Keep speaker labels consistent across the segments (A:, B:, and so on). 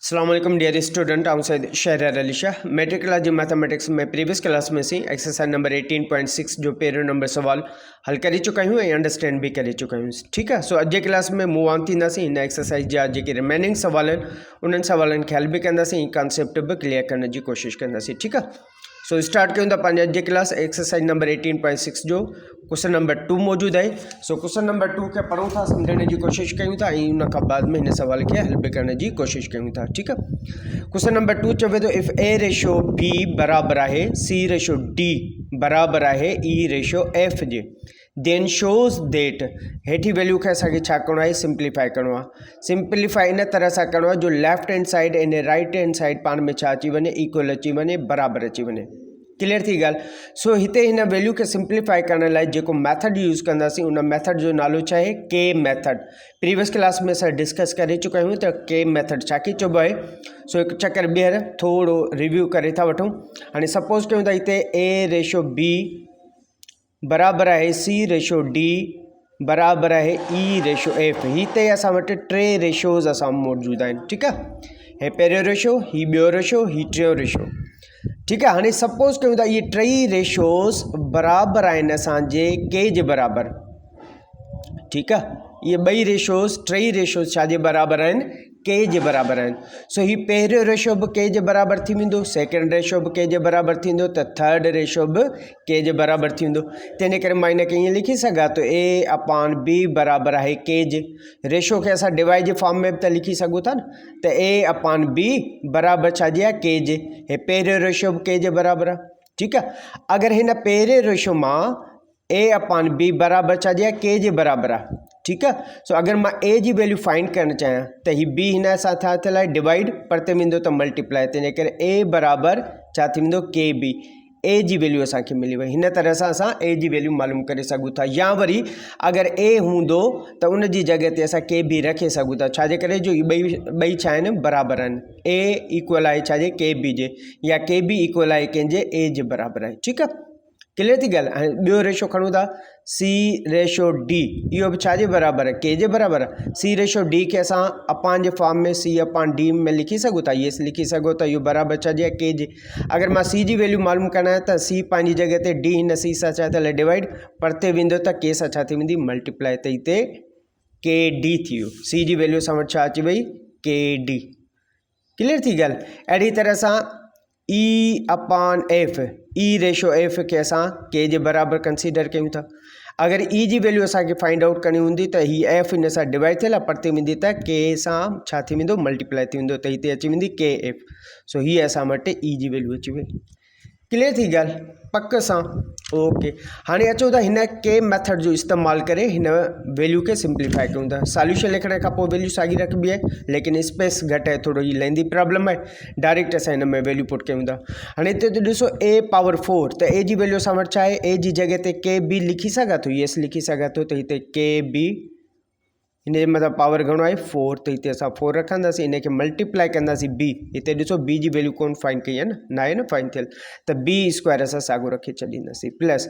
A: अस्सलाम वालेकुम dear student, आऊँ सैद शहर अली शाह। मैट्रिक क्लास जी मैथमेटिक्स में प्रीवियस क्लास में सी एक्सरसाइज नंबर 18.6 जो पेरियड नंबर सवाल हल कर चुका हूँ ऐं अंडरस्टैंड भी कर चुका हूँ। ठीक है, सो अॼु क्लास में मूव ऑन थींदासीं इन एक्सरसाइज जा जेके रिमेनिंग सवाल आहिनि उन्हनि सवालनि खे हल बि कंदासीं, कॉन्सेप्ट भी क्लियर करण की कोशिश कंदासीं। ठीक है, सो स्टार्ट कयूं था पंहिंजे अॼु क्लास। एक्सरसाइज नंबर 18.6 जो क्वेश्चन नंबर 2 मौजूद है। सो क्वेश्चन नंबर 2 के पढ़ूं था, समझने की कोशिश कयूं था ऐं उन खां बाद में इन सवाल के हल भी करने की कोशिश कयूं था। ठीक है, क्वेश्चन नंबर 2 चवे तो इफ ए रेशो बी बराबर है सी रेशो डी बराबर है ई रेशो एफ जे देन शोज देट हेठी वैल्यू के असांखे छा करणो आहे, सिंप्लीफाई करणो आहे। सिंप्लीफाई इन तरह सां करणो आहे जो लेफ्ट हैंड साइड ऐं राइट हैंड साइड पाण में छा अची वञे, इक्वल अची वञे, बराबर अची वञे। क्लियर थी ॻाल्हि। सो हिते हिन वैल्यू के सिंप्लीफाई करण लाइ जेको मैथड यूज़ कंदासीं उन मैथड जो नालो छा आहे, के मैथड। प्रीवियस क्लास में असां डिस्कस करे चुका आहियूं त के मैथड छा चइबो आहे। सो एक चक्कर ॿीहर थोड़ो रिव्यू करे था वठूं। हाणे सपोज कयूं त हिते ए रेशो बी बराबर है सी रेशो डी बराबर है ई रेशो एफ। हिते असां वटि टे रेशोज़ असां मौजूद आहिनि। ठीक है, हे पहिरियों रेशो, ही ॿियो रेशो, ही टियों रेशो। ठीक है, हाँ सपोज कयूं था ये टई रेशोज़ बराबर आहिनि असांजे के जे बराबर। ठीक है, ये ॿई रेशोज़ टई रेशोज़ छाजे बराबर आहिनि, के जे बराबर आहिनि। सो ही पहिरियों रेशो भी के जे बराबर थी वेंदो, सेकेंड रेशो भी के जे बराबर थींदो, त थर्ड रेशो भी के जे बराबर थी वेंदो। तंहिंजे करे मां इनखे ईअं लिखी सघां तो ए अपॉन बी बराबर है के जे। रेशो के असां डिवाइड जे फॉर्म में भी त लिखी सघूं था न, त ए अपॉन बी बराबर छाजे आहे, के जे। हे पहिरियों रेशो भी के जे बराबर आहे। ठीक है, अगर हिन पहिरें रेशो मां ए अपॉन बी बराबर छाजे आहे, के जे बराबर आहे। ठीक है, सो अगर मैं ए जी वैल्यू फाइंड करना चाहिए तो ही बी हिन सां छा थियल आहे, डिवाइड, परते वेंदो त मल्टीप्लाई। तंहिंजे करे ए बराबर छा थी वेंदो, के बी। ए जी वैल्यू असांखे मिली वई। हिन तरह सां असां ए जी वैल्यू मालूम करे सघूं था। या वरी अगर ए हूंदो त उन जी जगह ते असां के बी रखे सघूं था। छाजे करे जो ॿई छा आहिनि, बराबर आहिनि। ए इक्वल आहे छाजे, के बी जे, या के बी इक्वल आहे कंहिंजे, ए जे बराबर आहे। ठीक है, क्लियर थी ॻाल्हि। हाणे ॿियो रेशो खणूं था, सी रेशो डी। इहो बि छाजे बराबर है, के जे बराबर है। सी रेशो डी के असां अपॉन जे फॉर्म में सी अपॉन डी में लिखी सघूं था, ये लिखी सघो था, इहो बराबर छाजे आहे, के जे। अगर मां सी जी वैल्यू मालूम करना है त सी पंहिंजी जगह ते, डी हिन सी सां छा थियल डिवाइड, परते वेंदो त के सां छा थी वेंदी, मल्टीप्लाई। त हिते के डी थी वियो। सी जी वैल्यू सां छा अची वई, के डी। क्लियर थी ॻाल्हि। अहिड़ी तरह सां ई अपॉन एफ, ई रेशो एफ के असां के जे बराबर कंसीडर कयूं था। अगर ई जी वैल्यू असांखे फाइंड आउट करनी हूंदी त ही एफ हिन सां डिवाइड थियल आहे, परते वेंदी त के सां छा थी वेंदो, मल्टीप्लाई थी वेंदो, त हिते अची वेंदी के एफ। सो ही असां वटि ई जी वैल्यू अची वई। क्लियर थी ॻाल्हि, पक सां। ओके, हाणे अचो था हिन के मैथड जो इस्तेमाल करे हिन वैल्यू के सिंप्लीफाई कयूं था। सॉल्यूशन लिखण खां पोइ वैल्यू साॻी रखबी आहे, लेकिन स्पेस घटि आहे, थोरो ही लेंदी प्रॉब्लम आहे। डायरेक्ट असां हिन में वैल्यू पुट कयूं था। हाणे हिते तो ॾिसो ए पावर 4, त ए जी वैल्यू असां वटि छा आहे, ए जी जगह ते के बी लिखी सघां थो, यस लिखी सघां थो। त हिते के बी हिन जे मथां पावर घणो आहे, 4, त हिते असां 4 रखंदासीं, इनखे मल्टीप्लाई कंदासीं बी। हिते ॾिसो बी जी वैल्यू कोन फाइंड कई आहे न आहे न फाइंड थियल, त बी स्क्वायर असां साॻियो रखे छॾींदासीं, प्लस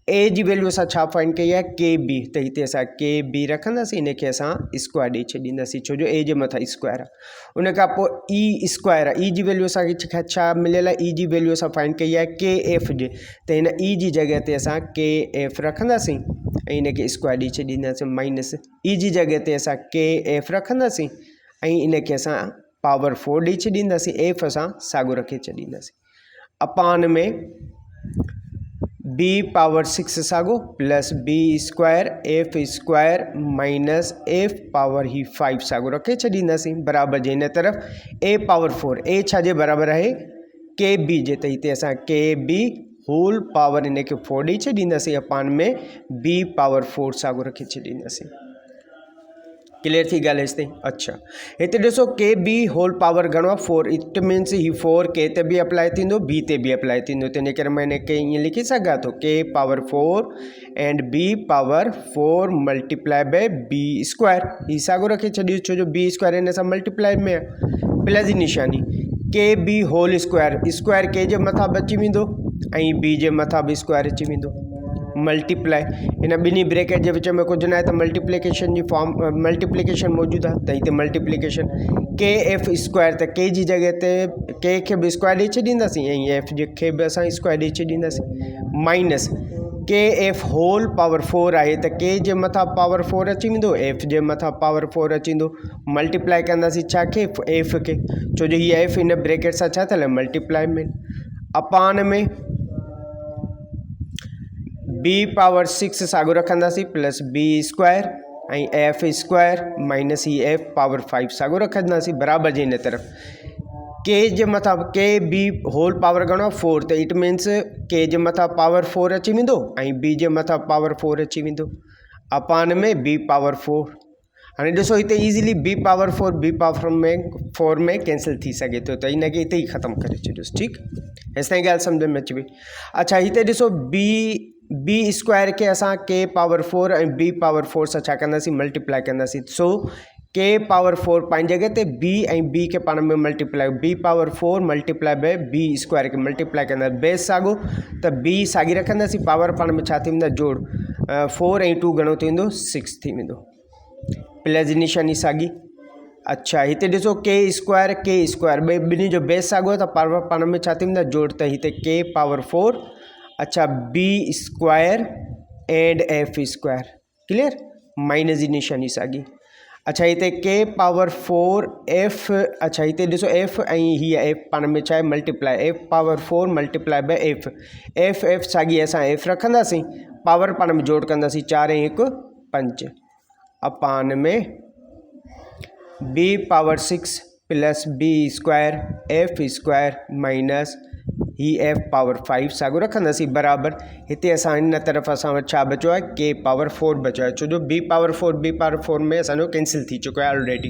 A: ए जी वैल्यू असां छा फाइंड कई आहे, के बी। त हिते असां के बी रखंदासीं, इनखे असां स्क्वायर ॾेई छॾींदासीं, छो जो ए जे मथां स्क्वायर आहे। उन खां पोइ ई स्क्वायर आहे, ई जी वैल्यू असांखे छा मिलियल आहे, ई जी वैल्यू असां फाइंड कई आहे के एफ जे। त हिन ई जी जगह ते असां के एफ रखंदासीं ऐं इनखे स्क्वायर ॾेई छॾींदासीं, माइनस ई जी जगह ते असां के एफ रखंदासीं ऐं इनखे असां पावर 4 ॾेई छॾींदासीं, एफ असां साॻियो रखे छॾींदासीं, अपॉन में बी पावर 6 साॻियो, plus B square F square minus F power ही 5 साॻियो रखे छॾींदासीं, बराबर जे हिन तरफ़ ए पावर 4, ए छाजे बराबर आहे, के बी जे। त हिते असां के बी होल पावर इनखे 4 ॾेई छॾींदासीं, अपॉन में बी पावर 4 साॻियो रखे छॾींदासीं। क्लियर थी ॻाल्हि हेसि ताईं। अच्छा, हिते ॾिसो के बी होल पावर घणो आहे, 4, इट मीन्स ही 4 के ते बि अप्लाई थींदो, बी ते बि अप्लाई थींदो। तंहिंजे करे मां हिनखे ईअं लिखी सघां थो, K power 4 and B power 4 multiply by B square. ही साॻियो रखे छॾियो, छो जो बी स्क्वायर हिन सां मल्टीप्लाई में आहे, प्लस जी निशानी, के बी होल स्क्वायर, स्क्वायर के जे मथां बि अची वेंदो ऐं बी जे मथां बि स्क्वायर अची वेंदो, मल्टीप्लाई इन ॿिन्ही ब्रैकेट जे विच में कुझु न आहे त मल्टीप्लिकेशन जी फॉर्म मल्टीप्लिकेशन मौजूदु आहे त हिते मल्टीप्लिकेशन के एफ स्क्वायर त के जी जॻह ते के खे बि स्क्वायर ॾेई छॾींदासीं ऐं एफ जे खे बि असां स्क्वायर ॾेई छॾींदासीं माइनस के एफ होल पावर 4 आहे त के जे मथां पावर 4 अची वेंदो एफ जे मथां पावर 4 अची वेंदो मल्टीप्लाई कंदासीं छा खे एफ खे छो जो हीअ एफ इन ब्रैकेट सां छा थियल आहे मल्टीप्लाई में अपान में बी पावर 6 साॻियो रखंदासीं प्लस बी स्क्वायर ऐं एफ स्क्वायर माइनस ही एफ पावर 5 साॻियो रखंदासीं बराबरि जे हिन तरफ़ के जे मथां के बी होल पावर घणो 4 त इट मीन्स के जे मथां पावर 4 अची वेंदो ऐं बी जे मथां पावर 4 अची वेंदो अपान में बी पावर 4 हाणे ॾिसो हिते easily B power 4 B power में 4 में कैंसिल थी सघे थो त हिनखे हिते ई ख़तमु करे छॾियोसि ठीकु हेसिताईं ॻाल्हि सम्झ में अची वई अच्छा हिते ॾिसो बी स्क्वायर के असां के पावर 4 ऐं बी पावर 4 सां छा कंदासीं मल्टीप्लाई कंदासीं सो के पावर 4 पंहिंजी जॻह ते बी ऐं बी खे पाण में multiply B power 4 multiply by B square खे मल्टीप्लाई कंदासीं बेस साॻियो त बी साॻी रखंदासीं पावर पाण में छा थी वेंदा जोड़ 4 ऐं 2 घणो थी वेंदो 6 थी वेंदो प्लस जी निशानी साॻी अच्छा हिते ॾिसो के स्क्वायर ॿिन्ही जो बेस साॻियो त पावर पाण में छा थी वेंदा जोड़ त हिते के पावर 4 अच्छा B square and F square clear minus जी निशानी साॻी अच्छा हिते के पावर 4 एफ अच्छा हिते ॾिसो एफ ऐं हीअ एफ पाण में छा आहे multiply F power 4 multiply bye F साॻी असां एफ रखंदासीं पावर पाण में जोड़ कंदासीं 4 ऐं 1 5 अपान में B power 6 plus B square F square minus ही एफ पावर 5 साॻियो रखंदासीं बराबरि हिते असां हिन तरफ़ असां वटि छा बचियो आहे के पावर 4 बचियो आहे छो जो बी पावर 4 में असांजो कैंसिल थी चुको आहे ऑलरेडी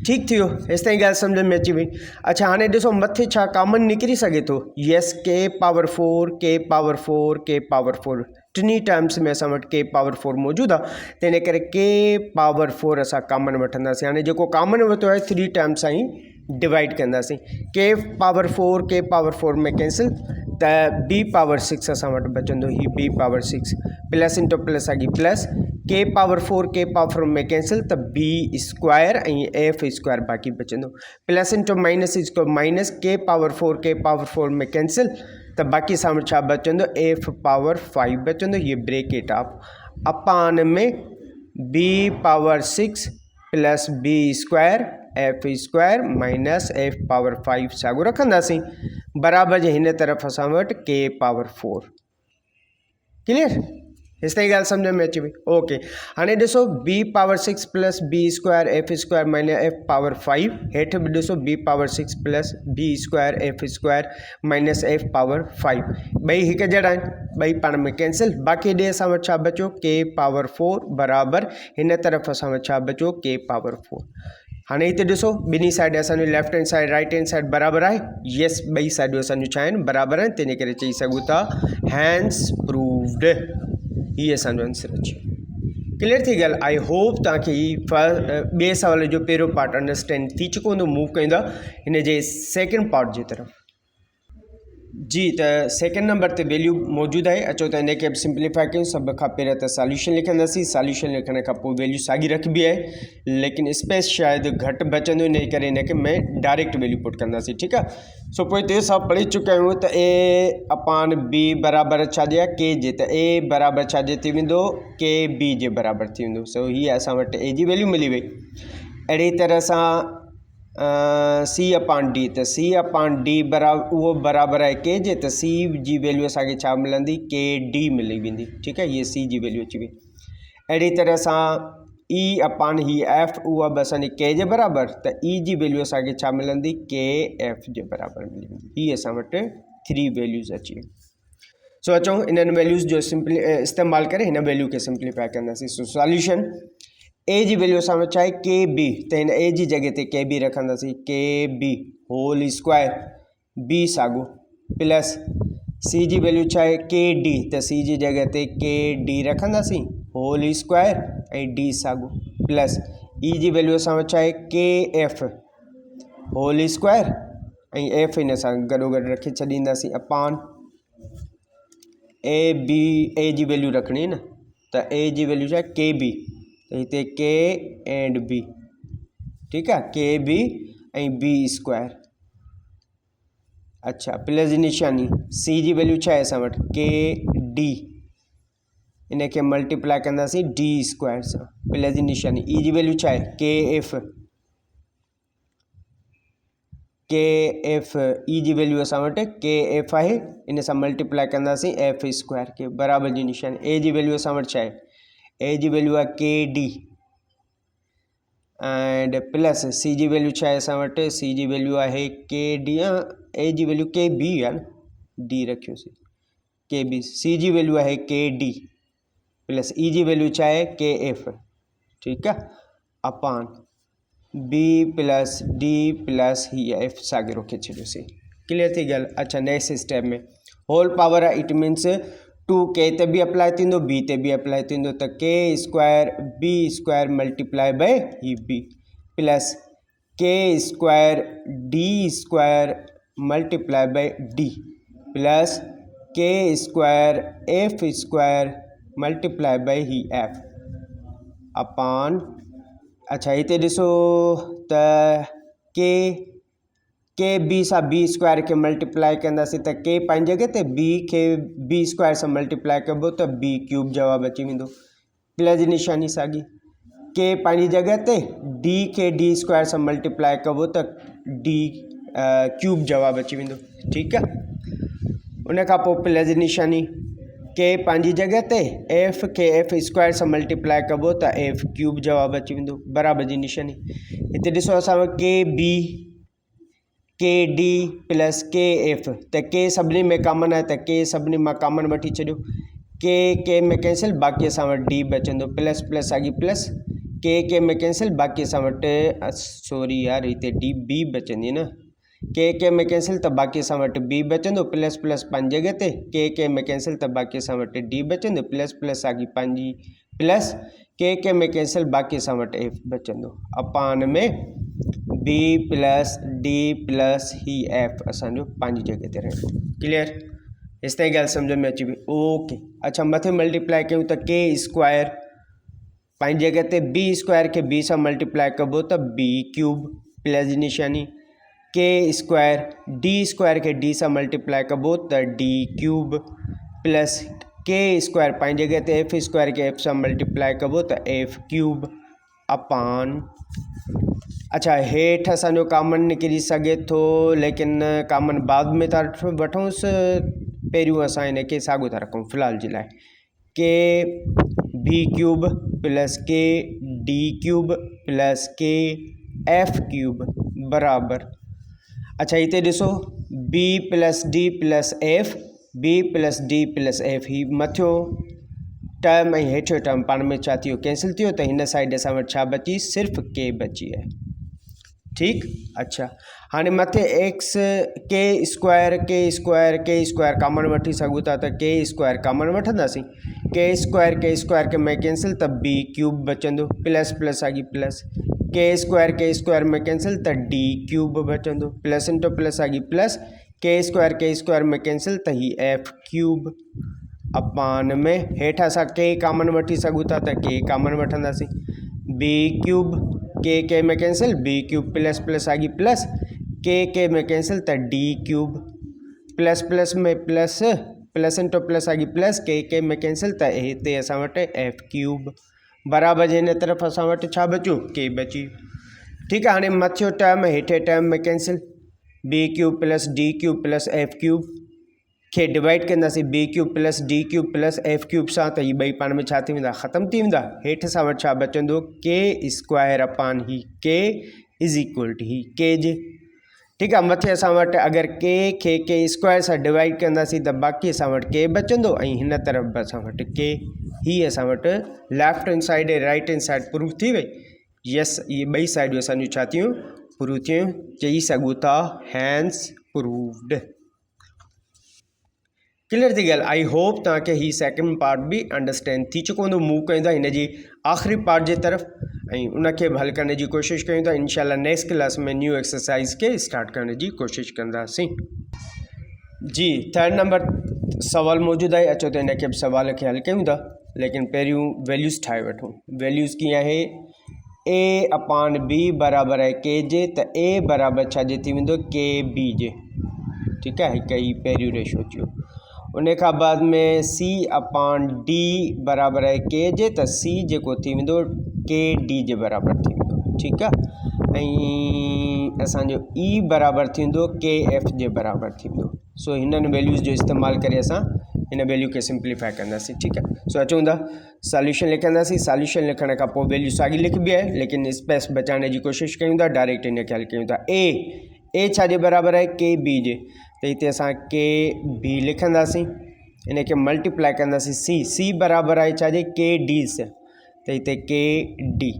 A: ठीकु थी वियो हेसिताईं ॻाल्हि सम्झ में अची वई अच्छा हाणे ॾिसो मथे छा कॉमन निकिरी सघे थो यस के पावर 4 टिनी टर्म्स में असां वटि के पावर 4 मौजूदु आहे त इन करे के पावर 4 असां कॉमन वठंदासीं हाणे जेको कॉमन वरितो आहे 3 टर्म्स सां ई डिवाइड कंदासीं के पावर 4 में कैंसिल त बी पावर 6 असां वटि बचंदो ही B power 6 plus into plus साॻी प्लस के पावर 4 में कैंसिल त बी स्क्वायर ऐं एफ स्क्वायर बाक़ी बचंदो plus into minus K power 4 में कैंसिल त बाक़ी असां वटि छा बचंदो एफ पावर 5 बचंदो ये ब्रैकेट ऑफ अपान में B power 6 plus B square F square minus F power 5 साॻियो रखंदासीं बराबरि जे हिन तरफ़ असां वटि के पावर 4 क्लियर हेसिताईं ॻाल्हि सम्झ में अची वई ओके हाणे ॾिसो B power 6 plus B square F square minus F power 5 हेठि बि ॾिसो B power 6 plus B square F square minus F power 5 ॿई हिकु जहिड़ा आहिनि ॿई पाण में कैंसिल बाक़ी ॾे असां वटि छा बचियो के पावर 4 बराबरि हिन तरफ़ असां वटि छा बचियो के पावर 4 हाणे हिते ॾिसो ॿिन्ही साइड असांजो left hand side right hand side बराबरि आहे यस ॿई साइडूं असांजूं छा आहिनि बराबरि आहिनि तंहिं करे चई सघूं था हैंड्स प्रूव्ड ही असांजो आंसर अची क्लियर थी ॻाल्हि आई होप तव्हांखे ही ॿिए सवाल जो पहिरियों पार्ट अंडरस्टैंड थी चुको हूंदो मूव कंदा हिन जे सेकेंड पार्ट जी तरफ़ जी त सेकेंड नंबर ते वैल्यू मौजूदु आहे अचो त इनखे सिंप्लीफाई कयूं सभ खां पहिरियों त सॉल्यूशन लिखंदासीं सॉल्यूशन लिखण खां पोइ वैल्यू साॻी रखबी आहे लेकिन स्पेस शायदि घटि बचंदो इन करे इनखे में डायरेक्ट वैल्यू पुट कंदासीं ठीकु आहे सो पोइ हिते असां पढ़ी चुका आहियूं त ए अपान बी बराबरि छाजे आहे के जे त ए बराबरि छाजे थी वेंदो के बी जे बराबरि थी वेंदो सो हीअ असां वटि ए जी वैल्यू मिली वई अहिड़ी तरह सां सी अपान डी त सी अपान डी बराबरि उहो बराबरि आहे के जे त सी जी वैल्यू असांखे छा मिलंदी के डी मिली वेंदी ठीकु आहे हीअ सी जी वैल्यू अची वई अहिड़ी तरह सां ई अपान ही एफ उहा बि असांजी के जे बराबरि त ई जी वैल्यू असांखे छा मिलंदी के एफ जे बराबरि मिली वेंदी हीअ असां वटि 3 वैल्यूज़ अची वई सो अचूं इन्हनि वैल्यूज़ जो इस्तेमालु करे हिन वैल्यू खे सिंप्लीफाई कंदासीं सो सॉल्यूशन ए जी वैल्यू असां वटि छा आहे के बी त हिन ए जी जॻह ते के बी रखंदासीं के बी होल स्क्वायर बी साॻियो प्लस सी जी वैल्यू छा आहे के डी त सी जी जॻह ते के डी रखंदासीं होल स्क्वायर ऐं डी साॻियो प्लस ई जी वैल्यू असां वटि छा आहे के एफ होल स्क्वायर ऐं एफ हिन सां गॾोगॾु रखी छॾींदासीं अपान ए जी वैल्यू रखनी ना, तो ए जी वैल्यू है के बी, तो इतने के एंड बी, ठीक है, के बी ऐं बी स्क्वायर। अच्छा, प्लस जी निशानी, सी जी वैल्यू है असां वटि के डी, इन के मल्टीप्लाई कंदासीं डी स्क्वायर सां, प्लस जी निशानी। ई जी वैल्यू है के एफ, ई जी वैल्यू असां वटि के एफ है, इन सां मल्टीप्लाई कंदासीं एफ स्क्वायर के बराबर जी निशानी। ए जी वैल्यू असां वटि है, ए जी वैल्यू है के डी एंड प्लस सी जी वैल्यू है असां वटि, सी जी वैल्यू है के डी, ए जी वैल्यू के बी है न, डी रखियोसीं के बी, सी जी वैल्यू है के डी प्लस ई जी वैल्यू है के एफ, ठीक है, अपान बी प्लस डी प्लस ही एफ साॻियो रखे छॾियोसीं। क्लियर थी ॻाल्हि। अच्छा, नेक्स्ट स्टेप में होल पावर आहे, इट मीन्स 2k ते भी अप्लाई थींदो, बी ते भी अप्लाई थींदो, त K square B square multiply by ही B plus K square D square multiply by D plus K square F square multiply by ही एफ अपान। अच्छा, इतने ॾिसो त के बी सां बी स्क्वायर के मल्टीप्लाई कंदासीं त के पंहिंजी जॻह ते बी के बी स्क्वायर सां मल्टीप्लाई कबो त बी क्यूब जवाब अची वेंदो, प्लस जी निशानी साॻी, के पंहिंजी जॻह ते डी के डी स्क्वायर सां मल्टीप्लाई कबो त डी क्यूब जवाब अची वेंदो, ठीकु आहे। उन खां पोइ प्लस जी निशानी, के पंहिंजी जॻह ते एफ के एफ स्क्वायर सां मल्टीप्लाई कबो त एफ क्यूब जवाब अची वेंदो, बराबर जी निशानी। हिते ॾिसो असां वटि के बी के डी प्लस के एफ, त के सभिनी में कॉमन आहे, त के सभिनी मां कॉमन वठी छॾियो, के में कैंसिल, बाक़ी असां वटि डी बचंदो, प्लस प्लस साॻी प्लस, के में कैंसिल, बाक़ी असां वटि सॉरी यार हिते डी बी बचंदी न, के में कैंसिल त बाक़ी असां वटि बी बचंदो, प्लस प्लस पंहिंजी जॻह ते, के में कैंसिल त बाक़ी असां वटि डी बचंदो, प्लस प्लस साॻी पंहिंजी प्लस, के में कैंसिल, बाक़ी असां वटि एफ बचंदो, अपान में बी प्लस डी प्लस ही एफ असांजो पंहिंजी जॻह ते रहंदो। क्लियर, हेसि ताईं ॻाल्हि सम्झ में अची वई। ओके, अच्छा, मथे मल्टीप्लाई कयूं त के स्क्वायर पंहिंजी जॻह ते बी स्क्वायर के बी सां मल्टीप्लाई कबो त बी क्यूब प्लस जी निशानी, के स्क्वायर के डी सां मल्टीप्लाई कबो त D cube plus K square पंहिंजी जॻह ते एफ स्क्वायर के एफ सां मल्टीप्लाई कबो त एफ क्यूब अपान। अच्छा, हेठि असांजो कॉमन निकिरी सघे थो, लेकिन कॉमन बाद में था वठूंसि, पहिरियों असां हिन खे साॻियो था रखूं फ़िलहाल जे लाइ, K B cube plus K D cube plus K F cube बराबर। अच्छा, हिते ॾिसो B plus D plus F, B plus D plus F, ही मथियो टर्म ऐं हेठियो टर्म पाण में छा थियो, कैंसिल थियो, त हिन साइड असां वटि छा बची, सिर्फ़ु के बची आहे, ठीक। अच्छा, हाँ मथे एक्स के स्क्वायर कॉमन वठी सघूं था, त के स्क्वायर कॉमन वठंदासीं, के स्क्वायर के में कैंसिल त बी क्यूब बचंदो, प्लस प्लस साॻी प्लस, के स्क्वायर में कैंसिल त डी क्यूब बचंदो, प्लस इंटू प्लस साॻी प्लस, के स्क्वायर में कैंसिल त ही एफ क्यूब अपान में हेठि असां के कॉमन वठी सघूं था, त के कॉमन वठंदासीं, बी क्यूब के में cancel, B cube plus plus साॻी प्लस, के में कैंसिल त डी क्यूब प्लस प्लस में प्लस, प्लस इंटू प्लस साॻी प्लस, के में कैंसिल त हिते असां वटि एफ क्यूब बराबर जे हिन तरफ़ असां वटि छा बचियो, के बची। ठीकु आहे, हाणे मथियो टर्म हेठे टर्म में cancel, B cube plus D cube plus F cube खे डिवाइड कंदासीं B cube plus D cube plus F cube सां, त हीअ ॿई पाण में छा थी वेंदा, ख़तमु थी वेंदा। हेठि असां वटि छा बचंदो, के स्क्वायर अपान ही के इज़ इक्वल टू ही के जे। ठीकु आहे, मथे असां वटि अगरि के स्क्वायर सां डिवाइड कंदासीं त बाक़ी असां वटि के बचंदो, ऐं हिन तरफ़ बि असां वटि के, ही असां वटि लेफ्ट हैंड साइड ऐं राइट हैंड साइड प्रूफ थी वई। यस, इहे ॿई साइडियूं असांजूं छा थियूं, प्रूफ थियूं, चई सघूं था हैंस प्रूव्ड। क्लियर थी ॻाल्हि। आई होप तव्हांखे ही सेकेंड पार्ट बि अंडरस्टैंड थी चुको हूंदो। मूव कयूं था हिन जी आख़िरी पार्ट जे तरफ़ ऐं उनखे बि हल करण जी कोशिशि कयूं था। इंशाल्लाह नेक्स्ट क्लास में न्यू एक्सरसाइज खे स्टार्ट करण जी कोशिशि कंदासीं। जी, थर्ड नंबर सवाल मौजूद है, अचो तो इनके सवाल के हल क्यों था, लेकिन पहिरियों वैल्यूज़ ठाहे वठूं। वैल्यूज़ कीअं आहे, ए अपान बी बराबर है के जे, तो ए बराबर छा जे थी वेंदो के बी जे, ठीक है, हिकु ही पहिरियों रेशो थियो। उन खां बाद में सी अपान डी बराबर है के जे, तो सी जेको थी वेंदो के डी जे बराबर थी वेंदो, ठीकु आहे। ऐं असांजो ई बराबर थी वेंदो के एफ जे बराबर थी वेंदो। सो हिननि वैल्यूज़ जो इस्तेमालु करे असां इन वैल्यू खे सिंप्लीफाई कंदासीं, ठीकु आहे। सो अचूं था सॉल्यूशन लिखंदासीं। सॉल्यूशन लिखण खां पोइ वैल्यू साॻी लिखबी आहे, लेकिन स्पेस बचाइण जी कोशिशि कयूं था, डायरेक्ट इन खे हल कयूं था। ए छा जे बराबर आहे, के बी जे, त हिते असां के बी लिखंदासीं, इन खे मल्टीप्लाई कंदासीं। सी बराबर आहे छा जे के डी से, त हिते के डी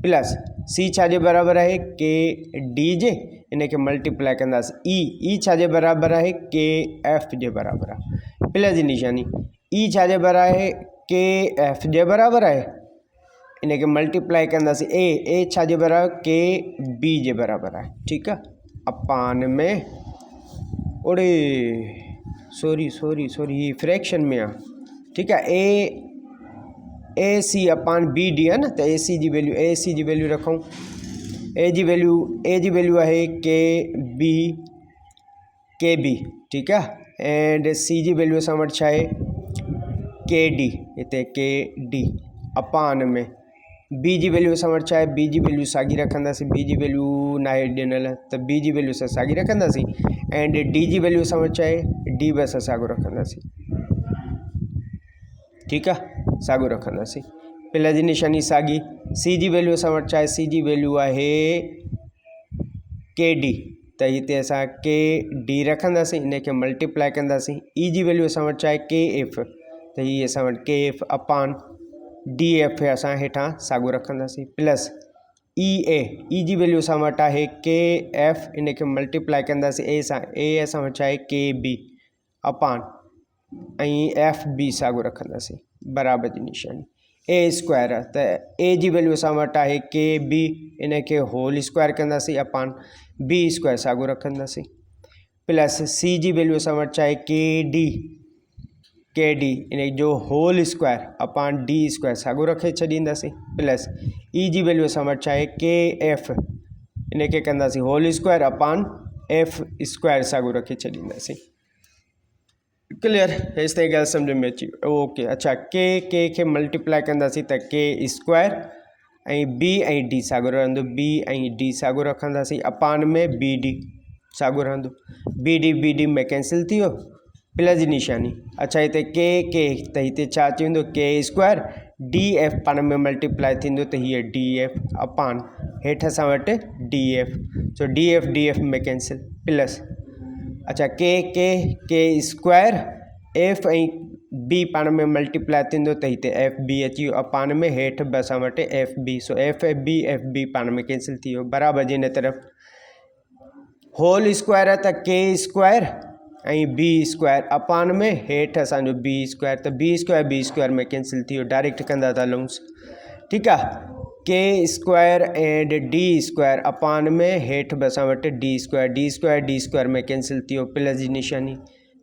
A: प्लस सी छा जे बराबर आहे के डी जे, इन खे मल्टीप्लाई कंदासीं। ई छा जे बराबर आहे के एफ जे बराबर आहे, प्लस जी निशानी। ई छा जे बराबर आहे के एफ जे बराबर आहे, इन खे मल्टीप्लाई कंदासीं। ए छा जे बराबर के बी जे बराबर आहे, ठीकु आहे, अपान में ओड़े सॉरी ही फ्रैक्शन में आहे, ठीकु आहे। ए सी अपान बी डी आहे न, त ए सी जी वैल्यू रखूं। ए जी वैल्यू आहे के बी, ठीकु आहे। एंड सी जी वैल्यू असां वटि छा आहे के डी, हिते के डी अपान में बी जी वैल्यू असां वटि छा आहे, बी जी वैल्यू साॻी रखंदासीं। बी जी वैल्यू न आहे ॾिनल, त बी जी वैल्यू असां साॻी रखंदासीं। एंड डी जी वैल्यू असां वटि छा आहे, डी बि असां साॻियो रखंदासीं, ठीकु आहे, साॻियो रखंदासीं। प्लस जी निशानी साॻी। सी जी वैल्यू असां वटि छा आहे, सी जी वैल्यू आहे के डी, त हिते असां के डी रखंदासीं, इन खे मल्टीप्लाई कंदासीं। ई जी वैल्यू असां वटि छा आहे के एफ, त हीअ असां वटि के एफ अपान डी एफ असां हेठां साॻियो रखंदासीं। प्लस ई जी वैल्यू असां वटि आहे के एफ, इन खे मल्टीप्लाई कंदासीं ए सां। ए असां वटि छा आहे के बी अपान ऐं एफ बी साॻियो रखंदासीं, बराबर जी निशानी। ए स्क्वायर आहे, त ए जी वैल्यू असां वटि आहे के बी, इन खे होल स्क्वायर कंदासीं अपान बी स्क्वायर साॻियो रखंदासीं। प्लस सी जी वैल्यू असां वटि छा आहे के डी इन जो होल स्क्वायर अपान डी स्क्वायर साॻियो रखे छॾींदासीं। प्लस ई जी वैल्यू असां वटि छा आहे के एफ, इन खे कंदासीं होल स्क्वायर अपान एफ स्क्वायर साॻियो रखे छॾींदासीं। क्लियर, हेसि ताईं ॻाल्हि सम्झ में अची ओके। अच्छा, के खे मल्टीप्लाई कंदासीं त के स्क्वायर ऐं बी ऐं डी साॻियो रहंदो, बी ऐं डी साॻियो रखंदासीं अपान में बी डी साॻियो रहंदो। बी डी में कैंसिल थी वियो, प्लस जी निशानी। अच्छा, हिते के त हिते छा अची वेंदो के स्क्वायर, डी एफ पाण में मल्टीप्लाई थींदो, त हीअ डी एफ अपान हेठि असां वटि डी एफ, सो डी एफ में कैंसिल। प्लस अच्छा के स्क्वायर एफ ऐं बी पाण में मल्टीप्लाई थींदो, त हिते एफ बी अची वियो अपान में, हेठि बि असां वटि एफ बी, सो एफ बी पाण में कैंसिल थी वियो, बराबरि जी हिन तरफ़। होल स्क्वायर आहे त के स्क्वायर ऐं बी स्क्वायर अपान में, हेठि असांजो बी स्क्वायर, त बी स्क्वायर में कैंसिल थी वियो, डायरेक्ट कंदा था हलूंसि, ठीकु आहे। के square and D square upon में, हेठि बि असां वटि डी स्क्वायर में कैंसिल थी वियो, प्लस जी निशानी।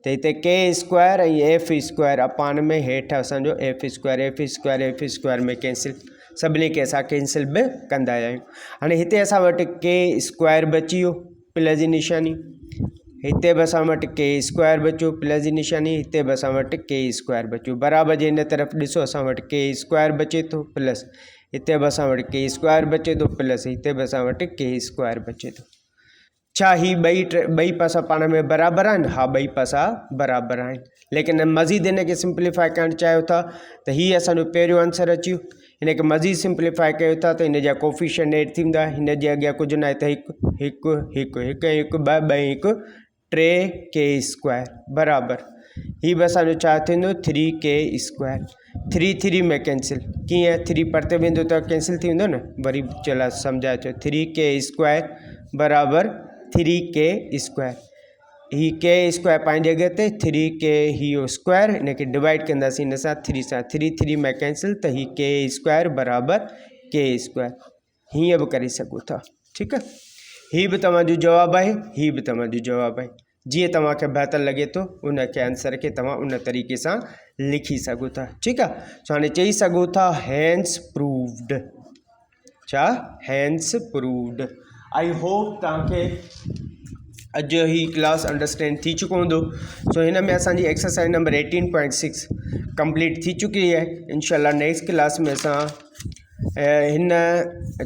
A: त हिते के स्क्वायर ऐं एफ स्क्वायर अपान में, हेठि असांजो एफ स्क्वायर में कैंसिल, सभिनी खे असां कैंसिल बि कंदा आहियूं। हाणे हिते असां वटि के स्क्वायर बची वियो, प्लस जी निशानी। हिते बि असां वटि के स्क्वायर बचियो, प्लस जी निशानी। हिते बि असां वटि के स्क्वायर बचियो, बराबरि जे हिन तरफ़ ॾिसो, असां वटि के स्क्वायर बचे थो, प्लस हिते बि असां वटि के स्क्वायर बचे थो, प्लस हिते बि असां वटि के स्क्वायर बचे थो। छा ही ॿई पासा पाण में बराबरि आहिनि? हा, ॿई पासा बराबरि आहिनि, लेकिन मज़ीद हिन खे सिंप्लीफाई करणु चाहियो था त हीअ असांजो पहिरियों आंसर अची वियो। हिन खे मज़ीद सिंप्लीफाई कयो था त हिन जा कोफिशिएंट एड थींदा, हिन जे अॻियां कुझु न आहे त हिकु ॿ हिकु 3 के स्क्वायर बराबरि। हीअ बि असांजो छा थींदो 3 के स्क्वायर। 3 में कैंसिल, कीअं 3 परते वेंदो त कैंसिल थी वेंदो न, वरी चला सम्झाए थो। 3 के स्क्वायर बराबरि 3 के स्क्वायर। ही के स्क्वायर पंहिंजे जॻह ते, 3 के हीअ स्क्वायर, हिन खे डिवाइड कंदासीं हिन सां 3 सां, 3 में कैंसिल, त ही के स्क्वायर बराबरि के स्क्वायर। हीअं बि करे सघो था, ठीकु आहे। हीअ बि तव्हांजो जवाबु आहे, हीअ बि तव्हांजो जवाबु आहे। जीअं तव्हांखे बहितर लॻे थो उन खे आंसर खे तव्हां उन तरीक़े सां लिखी सघो था। ठीकु आहे। सो हाणे चई सघो था हैंस प्रूव्ड। छा? Hence proved. आई होप तव्हांखे अॼु ही क्लास अंडरस्टैंड थी चुको हूंदो। सो हिन में असांजी एक्सरसाइज नंबर 18.6 कंप्लीट थी चुकी है। इंशाल्लाह नेक्स्ट क्लास में असां हिन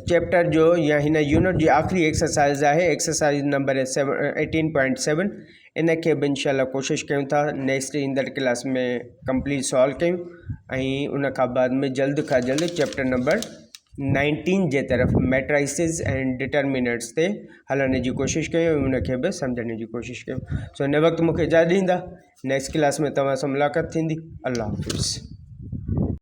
A: चैप्टर जो या हिन यूनिट जी आख़िरी एक्सरसाइज है एक्सरसाइज नंबर 18.7 इन के भी इंशाल्लाह कोशिश कयूं था नेक्स्ट ईंदड़ क्लास में कंप्लीट सॉल्व कयूं ऐं उन खां बाद में जल्द खां जल्द चैप्टर नंबर 19 जे तरफ़ मैट्राइसिस एंड डिटर्मिनेंट्स ते हलण जी कोशिश कयूं ऐं उन खे बि सम्झण जी कोशिश कयूं। सो हिन वक़्तु मूंखे इजाज़त ॾींदा। नेक्स्ट क्लास में तव्हां सां मुलाक़ात थींदी। अल्लाह हाफ़िज़।